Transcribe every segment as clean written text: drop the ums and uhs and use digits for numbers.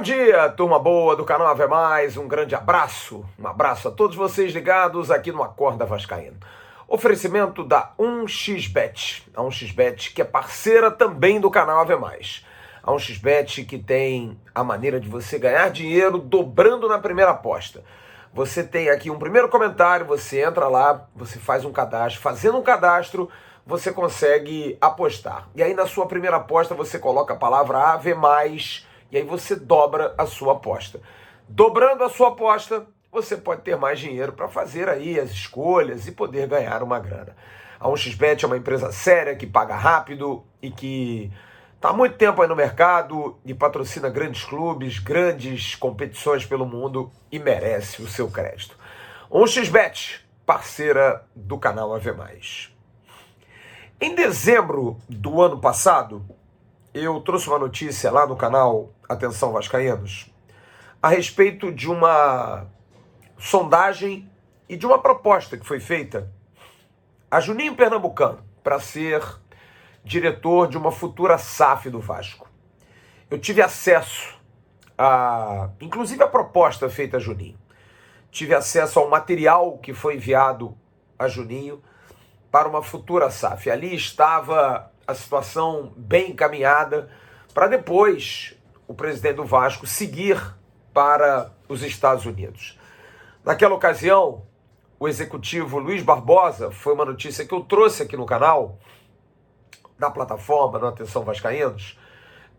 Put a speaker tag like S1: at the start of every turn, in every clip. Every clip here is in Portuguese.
S1: Bom dia, turma boa do canal Ave Mais, um grande abraço, a todos vocês ligados aqui no Acorda Vascaíno. Oferecimento da 1xBet, a 1xBet que é parceira também do canal Ave Mais. A 1xBet que tem a maneira de você ganhar dinheiro dobrando na primeira aposta. Você tem aqui um primeiro comentário, você entra lá, você faz um cadastro, fazendo um cadastro, você consegue apostar. E aí na sua primeira aposta você coloca a palavra Ave Mais, e aí você dobra a sua aposta. Dobrando a sua aposta, você pode ter mais dinheiro para fazer aí as escolhas e poder ganhar uma grana. A 1xBet é uma empresa séria que paga rápido e que está há muito tempo aí no mercado e patrocina grandes clubes, grandes competições pelo mundo e merece o seu crédito. 1xBet, parceira do canal Ave Mais. Em dezembro do ano passado, eu trouxe uma notícia lá no canal Atenção Vascaínos a respeito de uma sondagem e de uma proposta que foi feita a Juninho Pernambucano para ser diretor de uma futura SAF do Vasco. Eu tive acesso inclusive a proposta feita a Juninho. Tive acesso ao material que foi enviado a Juninho para uma futura SAF. Ali estava a situação bem encaminhada para depois o presidente do Vasco seguir para os Estados Unidos. Naquela ocasião, o executivo Luiz Barbosa, foi uma notícia que eu trouxe aqui no canal, na plataforma, no Atenção Vascaínos,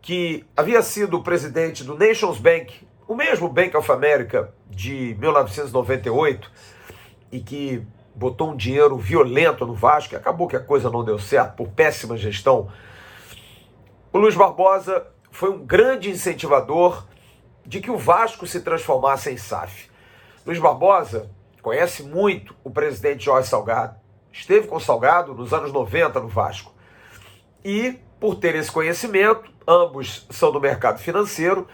S1: que havia sido o presidente do Nations Bank, o mesmo Bank of America de 1998, e que botou um dinheiro violento no Vasco, e acabou que a coisa não deu certo por péssima gestão. O Luiz Barbosa foi um grande incentivador de que o Vasco se transformasse em SAF. Luiz Barbosa conhece muito o presidente Jorge Salgado, esteve com o Salgado nos anos 90 no Vasco. E, por ter esse conhecimento, ambos são do mercado financeiro,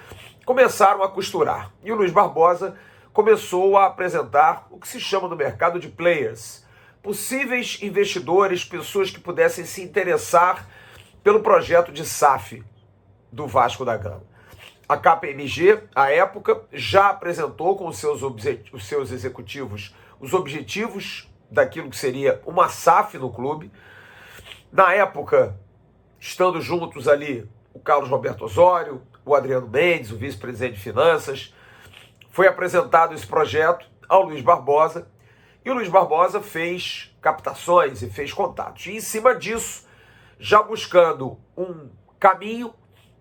S1: começaram a costurar. E o Luiz Barbosa começou a apresentar o que se chama no mercado de players, possíveis investidores, pessoas que pudessem se interessar pelo projeto de SAF do Vasco da Gama. A KPMG, à época, já apresentou com os seus executivos os objetivos daquilo que seria uma SAF no clube. Na época, estando juntos ali o Carlos Roberto Osório, o Adriano Mendes, o vice-presidente de Finanças, foi apresentado esse projeto ao Luiz Barbosa, e o Luiz Barbosa fez captações e fez contatos. E em cima disso, já buscando um caminho,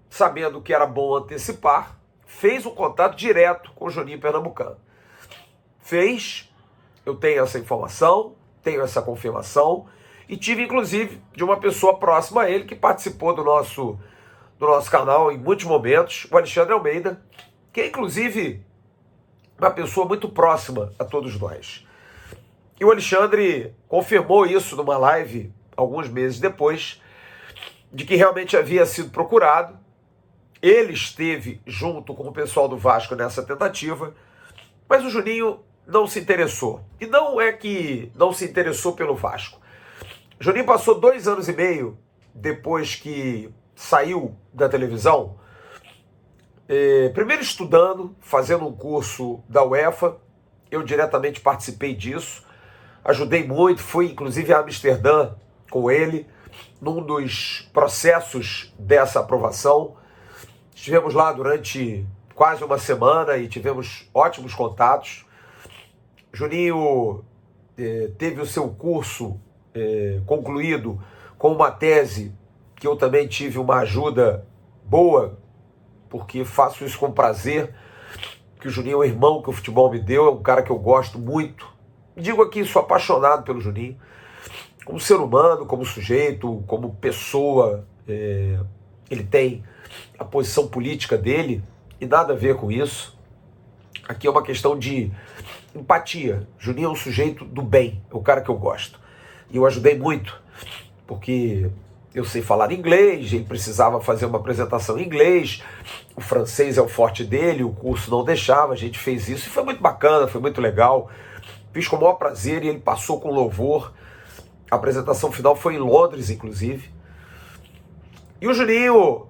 S1: sabendo que era bom antecipar, fez um contato direto com o Juninho Pernambucano. Fez, eu tenho essa informação, tenho essa confirmação, e tive inclusive de uma pessoa próxima a ele que participou do nosso canal em muitos momentos, o Alexandre Almeida, que é inclusive uma pessoa muito próxima a todos nós. E o Alexandre confirmou isso numa live alguns meses depois, de que realmente havia sido procurado. Ele esteve junto com o pessoal do Vasco nessa tentativa, mas o Juninho não se interessou. E não é que não se interessou pelo Vasco. O Juninho passou 2 anos e meio depois que saiu da televisão, primeiro estudando, fazendo um curso da UEFA. Eu diretamente participei disso, ajudei muito, fui inclusive a Amsterdã com ele, num dos processos dessa aprovação. Estivemos lá durante quase uma semana e tivemos ótimos contatos. Juninho teve o seu curso concluído com uma tese que eu também tive uma ajuda boa, porque faço isso com prazer, que o Juninho é um irmão que o futebol me deu, é um cara que eu gosto muito. Digo aqui, sou apaixonado pelo Juninho, como ser humano, como sujeito, como pessoa. Ele tem a posição política dele e nada a ver com isso. Aqui é uma questão de empatia. Juninho é um sujeito do bem, é o cara que eu gosto. E eu ajudei muito, porque eu sei falar inglês, ele precisava fazer uma apresentação em inglês, o francês é o forte dele, o curso não deixava, a gente fez isso e foi muito bacana, foi muito legal. Fiz com o maior prazer e ele passou com louvor. A apresentação final foi em Londres, inclusive. E o Juninho,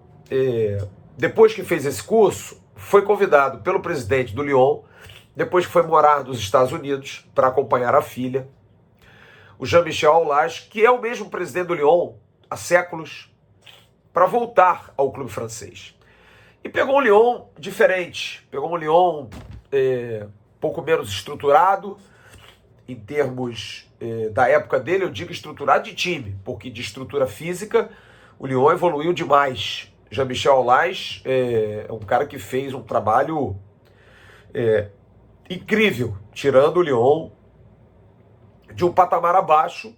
S1: depois que fez esse curso, foi convidado pelo presidente do Lyon, depois que foi morar nos Estados Unidos para acompanhar a filha, o Jean-Michel Aulas, que é o mesmo presidente do Lyon há séculos, para voltar ao clube francês. E pegou um Lyon diferente, pegou um Lyon pouco menos estruturado, em termos da época dele, eu digo estruturado de time, porque de estrutura física o Lyon evoluiu demais. Jean-Michel Aulas é um cara que fez um trabalho incrível, tirando o Lyon de um patamar abaixo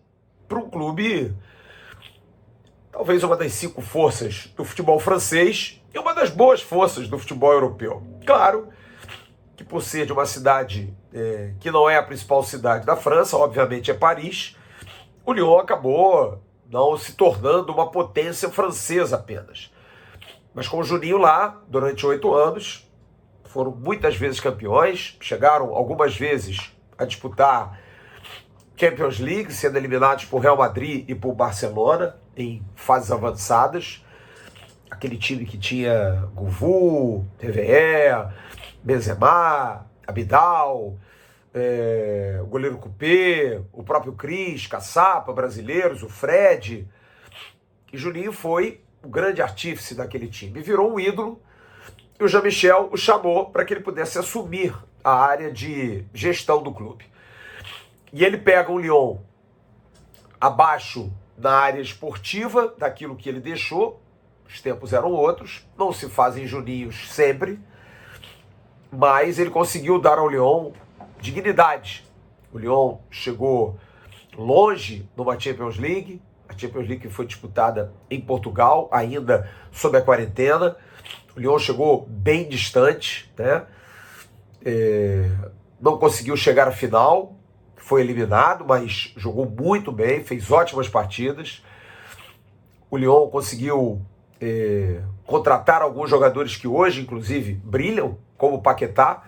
S1: para um clube, talvez uma das 5 forças do futebol francês e uma das boas forças do futebol europeu. Claro que por ser de uma cidade que não é a principal cidade da França, obviamente é Paris, o Lyon acabou não se tornando uma potência francesa apenas. Mas com o Juninho lá, durante 8 anos, foram muitas vezes campeões, chegaram algumas vezes a disputar Champions League, sendo eliminados por Real Madrid e por Barcelona, em fases avançadas. Aquele time que tinha Govou, TVE, Benzema, Abidal, o goleiro Coupé, o próprio Cris, Caçapa, brasileiros, o Fred. E Juninho foi o grande artífice daquele time. Virou um ídolo e o Jean-Michel o chamou para que ele pudesse assumir a área de gestão do clube. E ele pega um Lyon abaixo na área esportiva daquilo que ele deixou. Os tempos eram outros, não se fazem Juninhos sempre, mas ele conseguiu dar ao Lyon dignidade. O Lyon chegou longe numa Champions League, a Champions League que foi disputada em Portugal, ainda sob a quarentena. O Lyon chegou bem distante, né? Não conseguiu chegar à final, foi eliminado, mas jogou muito bem, fez ótimas partidas. O Lyon conseguiu contratar alguns jogadores que hoje, inclusive, brilham, como o Paquetá,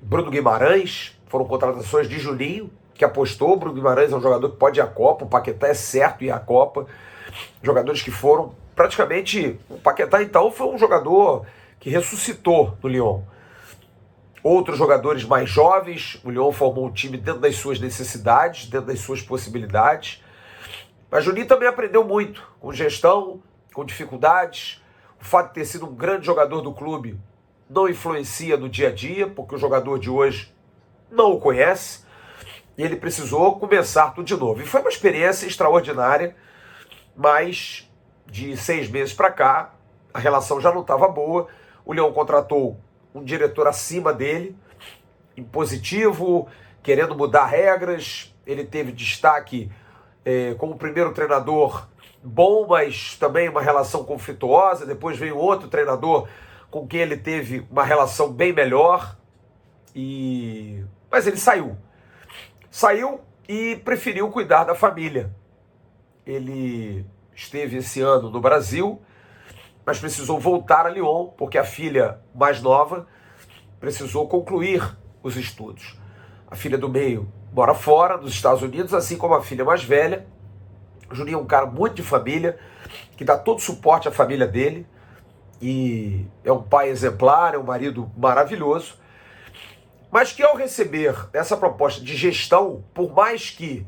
S1: Bruno Guimarães, foram contratações de Juninho, que apostou. O Bruno Guimarães é um jogador que pode ir à Copa, o Paquetá é certo ir à Copa. Jogadores que foram, praticamente, o Paquetá então foi um jogador que ressuscitou no Lyon. Outros jogadores mais jovens, o Lyon formou um time dentro das suas necessidades, dentro das suas possibilidades. Mas Juninho também aprendeu muito, com gestão, com dificuldades. O fato de ter sido um grande jogador do clube não influencia no dia a dia, porque o jogador de hoje não o conhece, e ele precisou começar tudo de novo. E foi uma experiência extraordinária, mas de 6 meses para cá, a relação já não estava boa. O Lyon contratou um diretor acima dele, impositivo, querendo mudar regras. Ele teve destaque como primeiro treinador bom, mas também uma relação conflituosa. Depois veio outro treinador com quem ele teve uma relação bem melhor. Mas ele saiu. Saiu e preferiu cuidar da família. Ele esteve esse ano no Brasil, mas precisou voltar a Lyon, porque a filha mais nova precisou concluir os estudos. A filha do meio mora fora, nos Estados Unidos, assim como a filha mais velha. O Juninho é um cara muito de família, que dá todo suporte à família dele, e é um pai exemplar, é um marido maravilhoso, mas que ao receber essa proposta de gestão, por mais que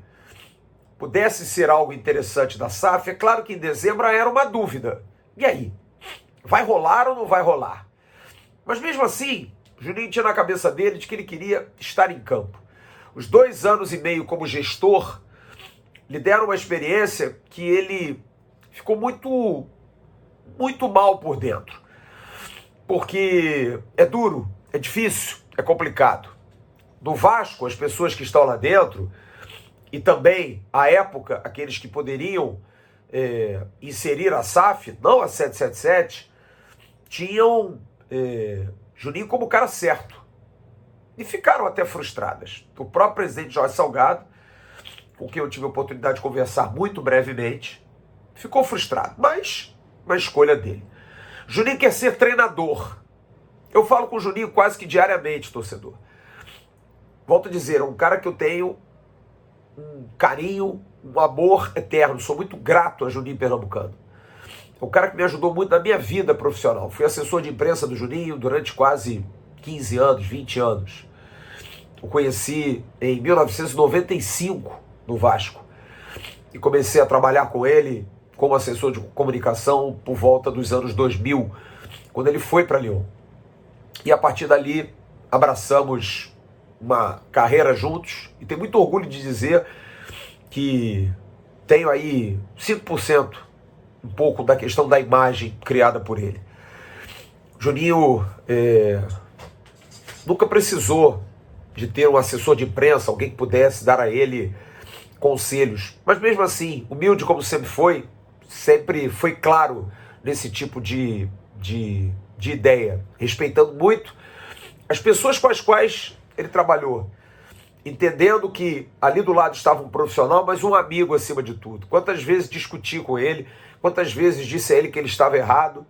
S1: pudesse ser algo interessante da SAF, é claro que em dezembro era uma dúvida. E aí? Vai rolar ou não vai rolar? Mas mesmo assim, o Juninho tinha na cabeça dele de que ele queria estar em campo. Os 2 anos e meio como gestor lhe deram uma experiência que ele ficou muito mal por dentro. Porque é duro, é difícil, é complicado. No Vasco, as pessoas que estão lá dentro, e também, à época, aqueles que poderiam inserir a SAF, não a 777, tinham Juninho como cara certo. E ficaram até frustradas. O próprio presidente Jorge Salgado, com quem eu tive a oportunidade de conversar muito brevemente, ficou frustrado, mas uma escolha dele. Juninho quer ser treinador. Eu falo com o Juninho quase que diariamente, torcedor. Volto a dizer, é um cara que eu tenho um carinho, um amor eterno. Sou muito grato a Juninho Pernambucano. o cara que me ajudou muito na minha vida profissional. Fui assessor de imprensa do Juninho durante quase 15 anos, 20 anos. O conheci em 1995 no Vasco e comecei a trabalhar com ele como assessor de comunicação por volta dos anos 2000, quando ele foi para Lyon. E a partir dali abraçamos uma carreira juntos e tenho muito orgulho de dizer que tenho aí 5%, um pouco da questão da imagem criada por ele. Juninho nunca precisou de ter um assessor de imprensa, alguém que pudesse dar a ele conselhos. Mas mesmo assim, humilde como sempre foi claro nesse tipo de ideia, respeitando muito as pessoas com as quais ele trabalhou, entendendo que ali do lado estava um profissional, mas um amigo acima de tudo. Quantas vezes discuti com ele, quantas vezes disse a ele que ele estava errado,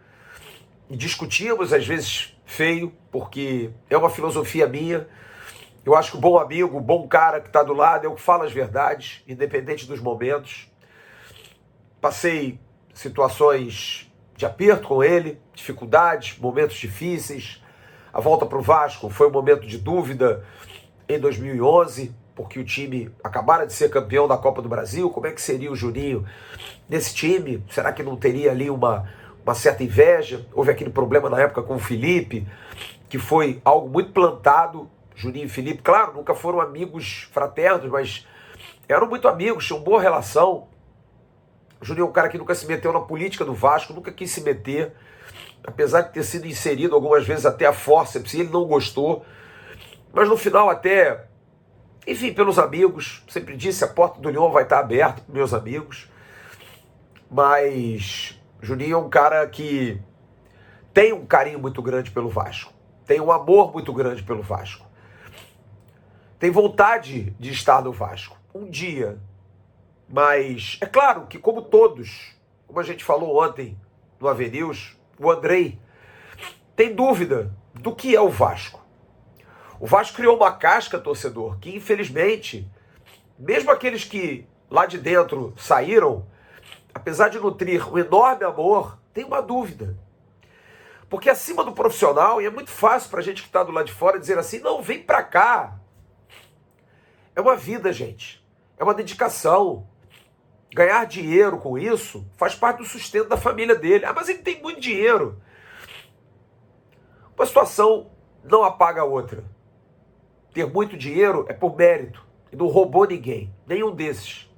S1: e discutíamos às vezes feio, porque é uma filosofia minha. Eu acho que o bom amigo, o bom cara que está do lado é o que fala as verdades, independente dos momentos. Passei situações de aperto com ele, dificuldades, momentos difíceis. A volta para o Vasco foi um momento de dúvida em 2011, porque o time acabara de ser campeão da Copa do Brasil. Como é que seria o Juninho nesse time? Será que não teria ali uma certa inveja? Houve aquele problema na época com o Felipe, que foi algo muito plantado. Juninho e Felipe, claro, nunca foram amigos fraternos, mas eram muito amigos, tinham boa relação. O Juninho é um cara que nunca se meteu na política do Vasco, nunca quis se meter, apesar de ter sido inserido algumas vezes até a fórceps, e ele não gostou. Mas no final até, enfim, pelos amigos, sempre disse, a porta do Lyon vai estar aberta para meus amigos. Mas Juninho é um cara que tem um carinho muito grande pelo Vasco, tem um amor muito grande pelo Vasco. Tem vontade de estar no Vasco um dia, mas é claro que como todos, como a gente falou ontem no AVNews, o Andrei tem dúvida do que é o Vasco. O Vasco criou uma casca, torcedor, que infelizmente, mesmo aqueles que lá de dentro saíram, apesar de nutrir um enorme amor, tem uma dúvida. Porque acima do profissional, e é muito fácil para a gente que está do lado de fora dizer assim, não, vem para cá. É uma vida, gente. É uma dedicação. Ganhar dinheiro com isso faz parte do sustento da família dele. Ah, mas ele tem muito dinheiro. Uma situação não apaga a outra. Ter muito dinheiro é por mérito. E não roubou ninguém. Nenhum desses.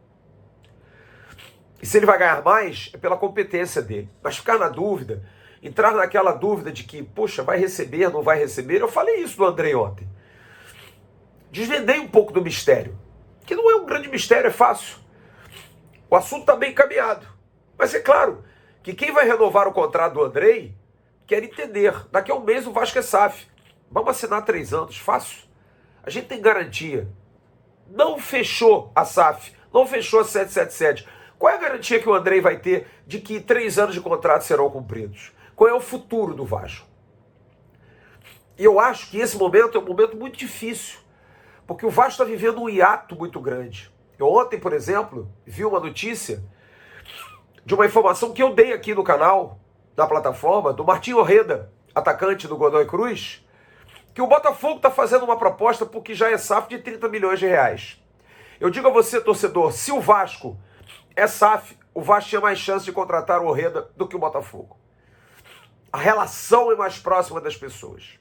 S1: E se ele vai ganhar mais, é pela competência dele. Mas ficar na dúvida, entrar naquela dúvida de que, poxa, vai receber, não vai receber. Eu falei isso do Andrei ontem. Desvendei um pouco do mistério, que não é um grande mistério, é fácil. O assunto está bem encaminhado. Mas é claro que quem vai renovar o contrato do Andrei quer entender. Daqui a um mês o Vasco é SAF. Vamos assinar 3 anos, fácil. A gente tem garantia. Não fechou a SAF, não fechou a 777. Qual é a garantia que o Andrei vai ter de que 3 anos de contrato serão cumpridos? Qual é o futuro do Vasco? E eu acho que esse momento é um momento muito difícil. Porque o Vasco está vivendo um hiato muito grande. Eu ontem, por exemplo, vi uma notícia de uma informação que eu dei aqui no canal, na plataforma, do Martinho Orreda, atacante do Godoy Cruz, que o Botafogo está fazendo uma proposta porque já é SAF de 30 milhões de reais. Eu digo a você, torcedor, se o Vasco é SAF, o Vasco tinha mais chance de contratar o Orreda do que o Botafogo. A relação é mais próxima das pessoas.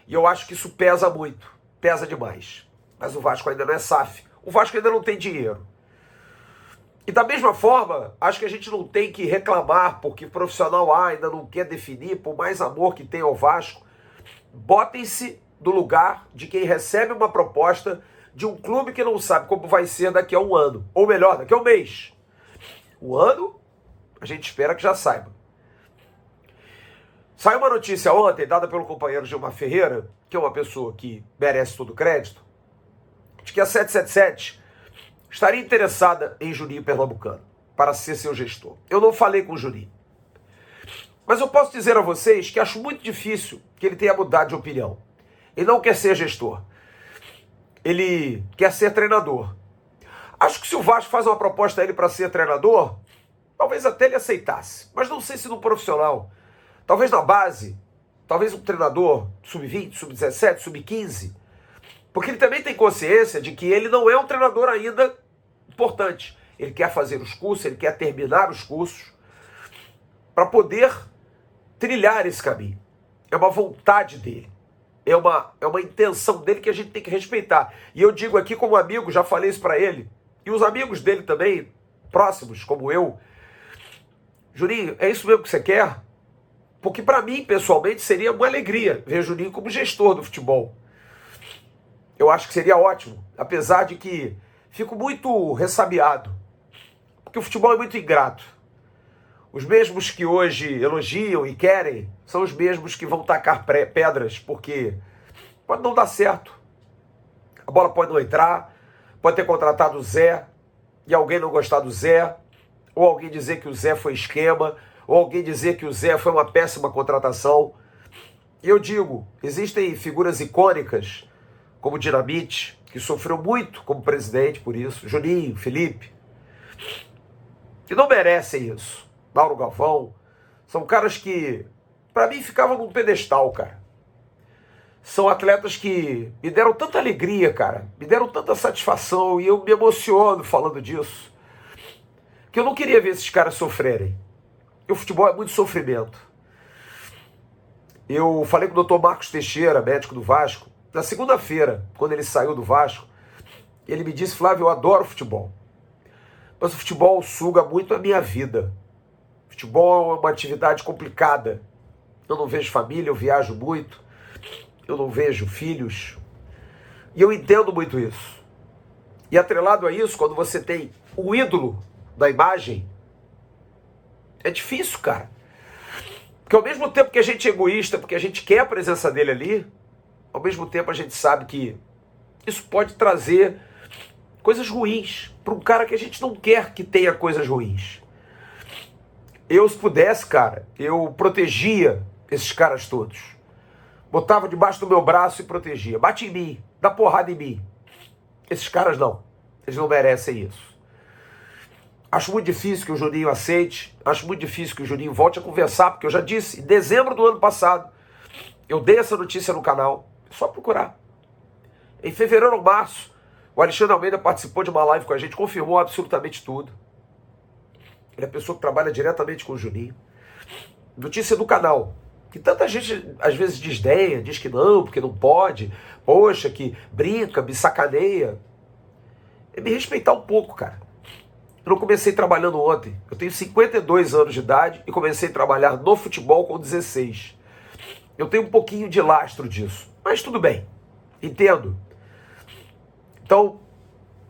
S1: E eu acho que isso pesa muito. Pesa demais. Mas o Vasco ainda não é SAF. O Vasco ainda não tem dinheiro. E da mesma forma, acho que a gente não tem que reclamar porque o profissional A ainda não quer definir, por mais amor que tem ao Vasco. Botem-se no lugar de quem recebe uma proposta de um clube que não sabe como vai ser daqui a um ano. Ou melhor, daqui a um mês. Um ano, a gente espera que já saiba. Saiu uma notícia ontem, dada pelo companheiro Gilmar Ferreira, que é uma pessoa que merece todo o crédito, de que a 777 estaria interessada em Juninho Pernambucano para ser seu gestor. Eu não falei com o Juninho. Mas eu posso dizer a vocês que acho muito difícil que ele tenha mudado de opinião. Ele não quer ser gestor. Ele quer ser treinador. Acho que se o Vasco faz uma proposta a ele para ser treinador, talvez até ele aceitasse, mas não sei se no profissional. Talvez na base, talvez um treinador sub-20, sub-17, sub-15, porque ele também tem consciência de que ele não é um treinador ainda importante. Ele quer fazer os cursos, ele quer terminar os cursos para poder trilhar esse caminho. É uma vontade dele. É uma intenção dele que a gente tem que respeitar. E eu digo aqui como amigo, já falei isso para ele, e os amigos dele também, próximos, como eu, Juninho, é isso mesmo que você quer? Porque para mim, pessoalmente, seria uma alegria ver Juninho como gestor do futebol. Eu acho que seria ótimo, apesar de que fico muito ressabiado, porque o futebol é muito ingrato. Os mesmos que hoje elogiam e querem são os mesmos que vão tacar pedras, porque pode não dar certo. A bola pode não entrar, pode ter contratado o Zé e alguém não gostar do Zé, ou alguém dizer que o Zé foi esquema, ou alguém dizer que o Zé foi uma péssima contratação. E eu digo, existem figuras icônicas, como o Dinamite, que sofreu muito como presidente por isso, Juninho, Felipe, que não merecem isso. Mauro Galvão, são caras que, para mim, ficavam num pedestal, cara. São atletas que me deram tanta alegria, cara, me deram tanta satisfação, e eu me emociono falando disso, que eu não queria ver esses caras sofrerem. E o futebol é muito sofrimento. Eu falei com o Dr. Marcos Teixeira, médico do Vasco, na segunda-feira, quando ele saiu do Vasco, ele me disse: Flávio, eu adoro futebol, mas o futebol suga muito a minha vida. Futebol é uma atividade complicada. Eu não vejo família, eu viajo muito, eu não vejo filhos, e eu entendo muito isso. E atrelado a isso, quando você tem o ídolo da imagem, é difícil, cara. Porque ao mesmo tempo que a gente é egoísta, porque a gente quer a presença dele ali, ao mesmo tempo a gente sabe que isso pode trazer coisas ruins para um cara que a gente não quer que tenha coisas ruins. Eu, se pudesse, cara, eu protegia esses caras todos. Botava debaixo do meu braço e protegia. Bate em mim, dá porrada em mim. Esses caras não. Eles não merecem isso. Acho muito difícil que o Juninho aceite. Acho muito difícil que o Juninho volte a conversar, porque eu já disse, em dezembro do ano passado, eu dei essa notícia no canal. É só procurar. Em fevereiro ou março, o Alexandre Almeida participou de uma live com a gente, confirmou absolutamente tudo. Ele é a pessoa que trabalha diretamente com o Juninho. Notícia do canal. Que tanta gente às vezes desdenha, diz que não, porque não pode. Poxa, que brinca, me sacaneia. É me respeitar um pouco, cara. Eu não comecei trabalhando ontem. Eu tenho 52 anos de idade e comecei a trabalhar no futebol com 16. Eu tenho um pouquinho de lastro disso. Mas tudo bem. Entendo. Então,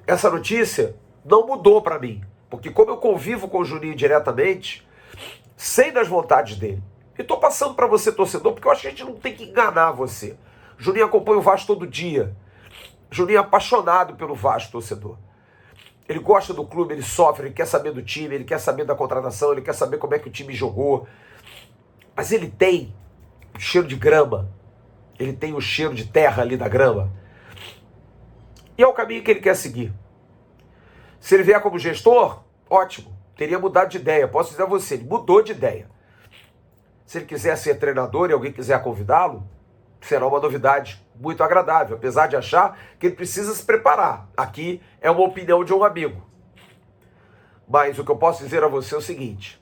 S1: essa notícia não mudou para mim. Porque como eu convivo com o Juninho diretamente, sei das vontades dele. E estou passando para você, torcedor, porque eu acho que a gente não tem que enganar você. Juninho acompanha o Vasco todo dia. Juninho é apaixonado pelo Vasco, torcedor. Ele gosta do clube, ele sofre, ele quer saber do time, ele quer saber da contratação, ele quer saber como é que o time jogou. Mas ele tem o cheiro de grama. Ele tem o cheiro de terra ali da grama. E é o caminho que ele quer seguir. Se ele vier como gestor, ótimo. Teria mudado de ideia. Posso dizer a você, ele mudou de ideia. Se ele quiser ser treinador e alguém quiser convidá-lo, será uma novidade muito agradável, apesar de achar que ele precisa se preparar. Aqui é uma opinião de um amigo. Mas o que eu posso dizer a você é o seguinte: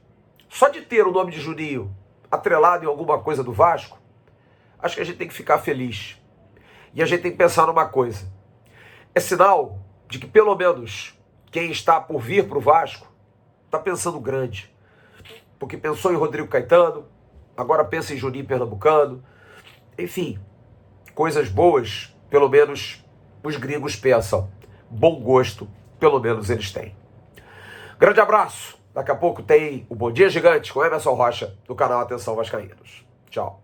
S1: só de ter o nome de Juninho atrelado em alguma coisa do Vasco, acho que a gente tem que ficar feliz. E a gente tem que pensar numa coisa. É sinal de que pelo menos quem está por vir para o Vasco está pensando grande. Porque pensou em Rodrigo Caetano, agora pensa em Juninho Pernambucano. Enfim, coisas boas, pelo menos os gringos pensam. Bom gosto, pelo menos eles têm. Grande abraço. Daqui a pouco tem o Bom Dia Gigante com Emerson Rocha, do canal Atenção Vascaínos. Tchau.